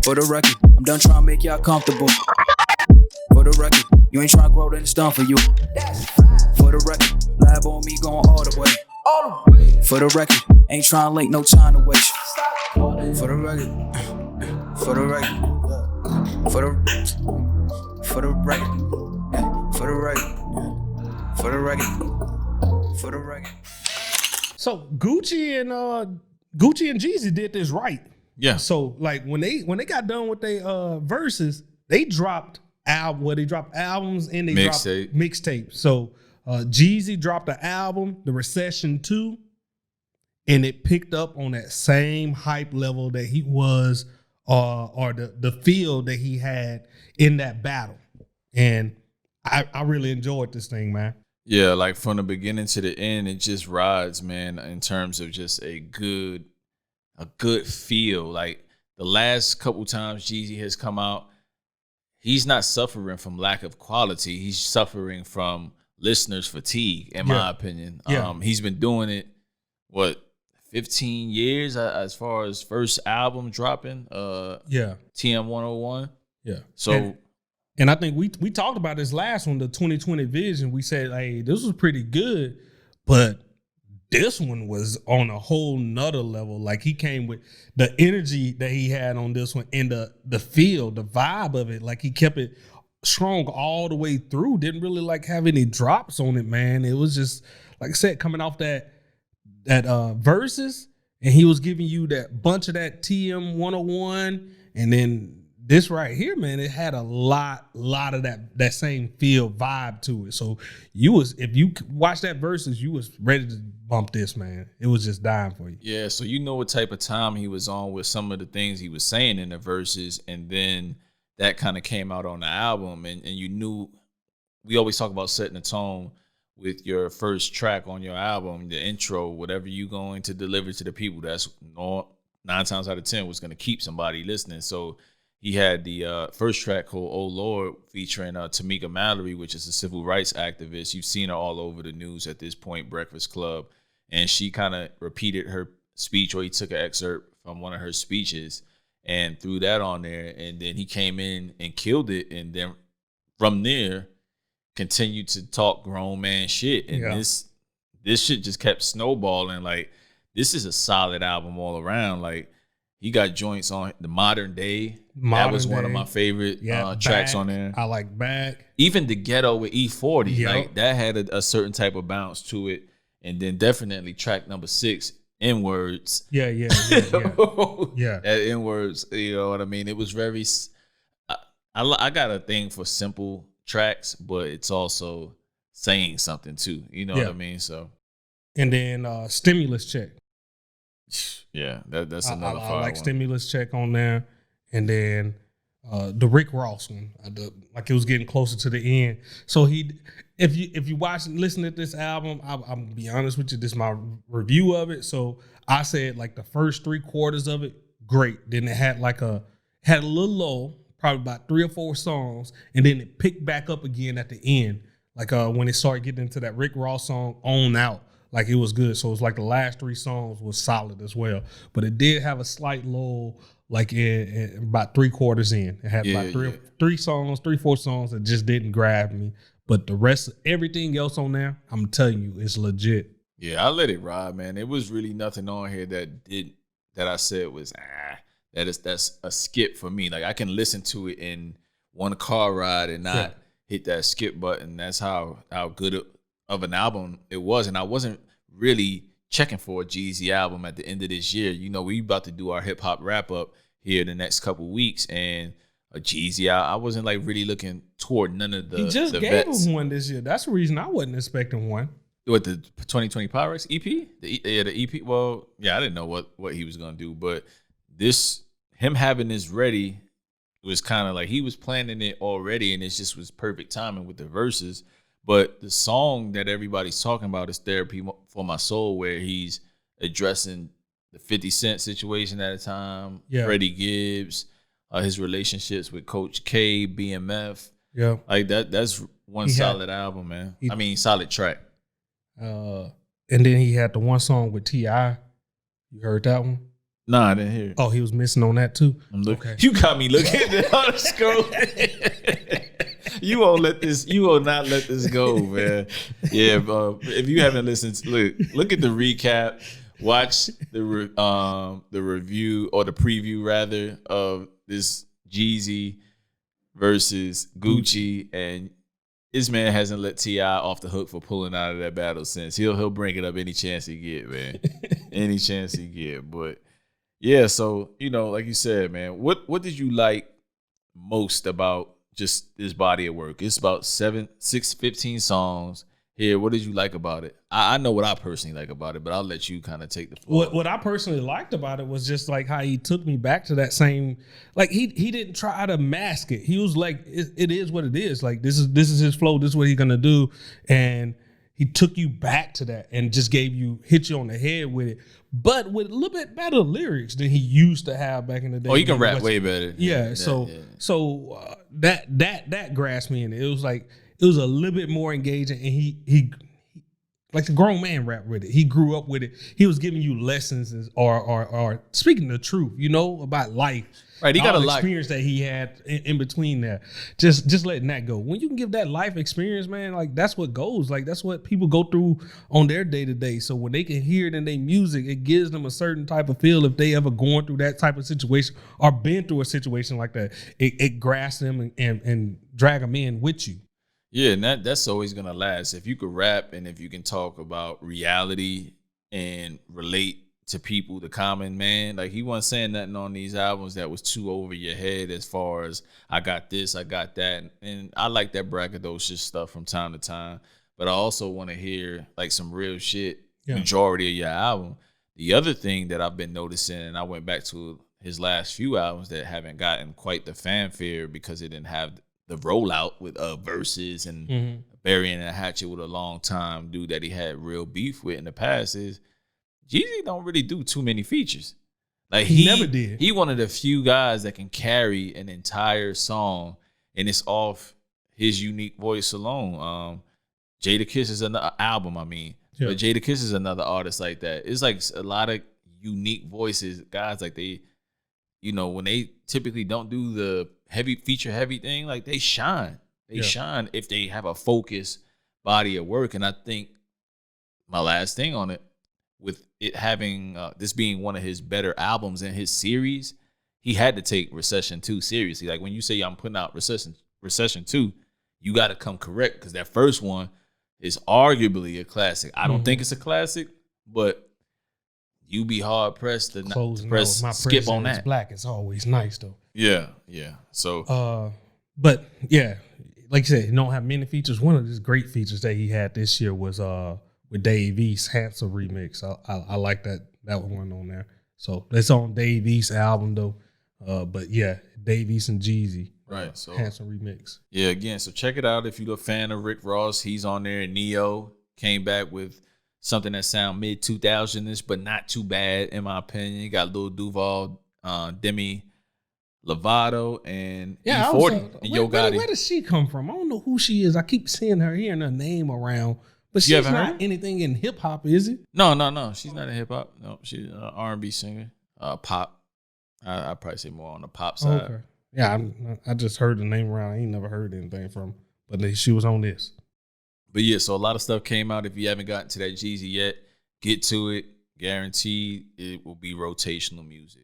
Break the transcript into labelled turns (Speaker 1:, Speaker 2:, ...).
Speaker 1: For the record, I'm done trying to make y'all comfortable. For the record, you ain't trying to grow, then it's done for you. For the record, lab on me going all the way. For the record, ain't trying to link, no time to waste. For the record, for the record, for the record, for the record, for the record, for the record.
Speaker 2: So Gucci and Jeezy did this right.
Speaker 3: Yeah.
Speaker 2: So like when they got done with their verses, they dropped albums and they dropped mixtapes. So Jeezy dropped the album, The Recession 2, and it picked up on that same hype level that he was, or the feel that he had in that battle. And I really enjoyed this thing, man.
Speaker 3: Yeah, like from the beginning to the end, it just rides, man, in terms of just a good feel. Like the last couple times Jeezy has come out, he's not suffering from lack of quality. He's suffering from listeners' fatigue, in my opinion.
Speaker 2: Yeah.
Speaker 3: He's been doing it, 15 years as far as first album dropping? TM 101.
Speaker 2: Yeah.
Speaker 3: So...
Speaker 2: And I think we talked about this last one, the 2020 Vision. We said, hey, this was pretty good, but this one was on a whole nother level. Like he came with the energy that he had on this one and the feel, the vibe of it. Like he kept it strong all the way through. Didn't really like have any drops on it, man. It was just, like I said, coming off that verses, and he was giving you that bunch of that TM 101, and then this right here, man, it had a lot of that same feel vibe to it. So if you watch that verses, you was ready to bump this, man. It was just dying for you.
Speaker 3: Yeah, so you know what type of time he was on with some of the things he was saying in the verses, and then that kind of came out on the album, and you knew. We always talk about setting the tone with your first track on your album, the intro, whatever you going to deliver to the people. That's 9 times out of 10 was going to keep somebody listening. So he had the first track called "Oh Lord" featuring Tamika Mallory, which is a civil rights activist. You've seen her all over the news at this point, Breakfast Club. And she kind of repeated her speech, or he took an excerpt from one of her speeches and threw that on there. And then he came in and killed it. And then from there, continued to talk grown man shit. And this shit just kept snowballing. Like, this is a solid album all around. Like, he got joints on the Modern Day. That was one of my favorite tracks on there.
Speaker 2: I like Back.
Speaker 3: Even The Ghetto with E40, like that had a certain type of bounce to it. And then definitely track number 6, N-Words.
Speaker 2: Yeah.
Speaker 3: That N-Words, you know what I mean? It was very... I got a thing for simple tracks, but it's also saying something too. You know what I mean? So.
Speaker 2: And then Stimulus Check.
Speaker 3: Yeah, that's another fire
Speaker 2: I like
Speaker 3: one.
Speaker 2: Stimulus Check on there. And then the Rick Ross one. Like it was getting closer to the end. So if you watch and listen to this album, I'm gonna be honest with you, this is my review of it. So I said like the first 3/4 of it, great. Then it had a little low, probably about 3 or 4 songs, and then it picked back up again at the end. Like when it started getting into that Rick Ross song, On Out. Like it was good. So it's like the last 3 songs was solid as well. But it did have a slight lull, like in about 3/4 in. It had about 3 songs, 3-4 songs that just didn't grab me. But the rest, everything else on there, I'm telling you, it's legit.
Speaker 3: Yeah, I let it ride, man. It was really nothing on here that I said was that's a skip for me. Like I can listen to it in one car ride and not hit that skip button. That's how good of an album it was. And I wasn't really checking for a Jeezy album at the end of this year. You know, we about to do our hip hop wrap up here in the next couple weeks, and a Jeezy, I wasn't like really looking toward none of the.
Speaker 2: He just
Speaker 3: the
Speaker 2: gave
Speaker 3: vets.
Speaker 2: us one this year. That's the reason I wasn't expecting one.
Speaker 3: With the 2020 Pyrex EP, the EP. Well, yeah, I didn't know what he was gonna do, but him having this ready was kind of like he was planning it already, and it just was perfect timing with the verses. But the song that everybody's talking about is "Therapy for My Soul," where he's addressing the 50 Cent situation at a time, Freddie Gibbs, his relationships with Coach K, BMF.
Speaker 2: Yeah,
Speaker 3: like that's one solid album, man. Solid track.
Speaker 2: And then he had the one song with T.I. You heard that one?
Speaker 3: Nah, I didn't hear it.
Speaker 2: Oh, he was missing on that too.
Speaker 3: Okay. You got me looking at the scroll. You won't let this. You will not let this go, man. Yeah, if you haven't listened, look at the recap. Watch the review or the preview rather of this Jeezy versus Gucci, and this man hasn't let T.I. off the hook for pulling out of that battle since. He'll bring it up any chance he get, man. Any chance he get. But yeah, so like you said, man, what did you like most about just this body of work? It's about 15 songs here. What did you like about it? I know what I personally like about it, but I'll let you kind of take the floor.
Speaker 2: What I personally liked about it was just like how he took me back to that same, like he didn't try to mask it. He was like, it is what it is. Like this is his flow. This is what he's gonna do, and he took you back to that and just hit you on the head with it, but with a little bit better lyrics than he used to have back in the day.
Speaker 3: Oh, he can rap way better.
Speaker 2: Yeah. So that grasped me in it. It was like it was a little bit more engaging, and he like the grown man rap with it. He grew up with it. He was giving you lessons or speaking the truth, about life.
Speaker 3: Right, he got a lot
Speaker 2: experience that he had in between there. Just letting that go. When you can give that life experience, man, like that's what goes. Like that's what people go through on their day to day. So when they can hear it in their music, it gives them a certain type of feel. If they ever going through that type of situation or been through a situation like that, it grasps them and drag them in with you.
Speaker 3: Yeah, and that's always gonna last. If you could rap and if you can talk about reality and relate to people, the common man, like he wasn't saying nothing on these albums that was too over your head as far as I got this, I got that. And I like that braggadocious stuff from time to time. But I also want to hear like some real shit, majority of your album. The other thing that I've been noticing, and I went back to his last few albums that haven't gotten quite the fanfare because it didn't have the rollout with verses and burying a hatchet with a long time dude that he had real beef with in the past, is Jeezy don't really do too many features. Like he
Speaker 2: never did.
Speaker 3: He one of the few guys that can carry an entire song and it's off his unique voice alone. Jadakiss is another album, but Jadakiss is another artist like that. It's like a lot of unique voices, guys like they, when they typically don't do the heavy thing, like they shine. They shine if they have a focused body of work. And I think my last thing on it, with it having this being one of his better albums in his series, he had to take Recession 2 seriously. Like when you say I'm putting out Recession 2, you got to come correct because that first one is arguably a classic. I don't think it's a classic, but you be hard pressed to press skip on that.
Speaker 2: Black is always nice though.
Speaker 3: Yeah. So,
Speaker 2: but yeah, like you said, he don't have many features. One of his great features that he had this year was with Dave East, Handsome remix. I like that one on there. So that's on Dave East's album though. But yeah, Dave East and Jeezy.
Speaker 3: Right. So
Speaker 2: Handsome remix.
Speaker 3: Yeah, again, so check it out if you're a fan of Rick Ross. He's on there. Neo came back with something that sound mid 2000ish, but not too bad in my opinion. You got Lil Duval, Demi Lovato, and E40 and Yo Gotti.
Speaker 2: Where does she come from? I don't know who she is. I keep seeing her name around. But she's not anything in hip hop, is it?
Speaker 3: No. She's not in hip hop. No, she's an R&B singer. Pop. I'd probably say more on the pop side.
Speaker 2: Okay. Yeah, I just heard the name around. I ain't never heard anything from her. But she was on this.
Speaker 3: But yeah, so a lot of stuff came out. If you haven't gotten to that Jeezy yet, get to it. Guaranteed it will be rotational music.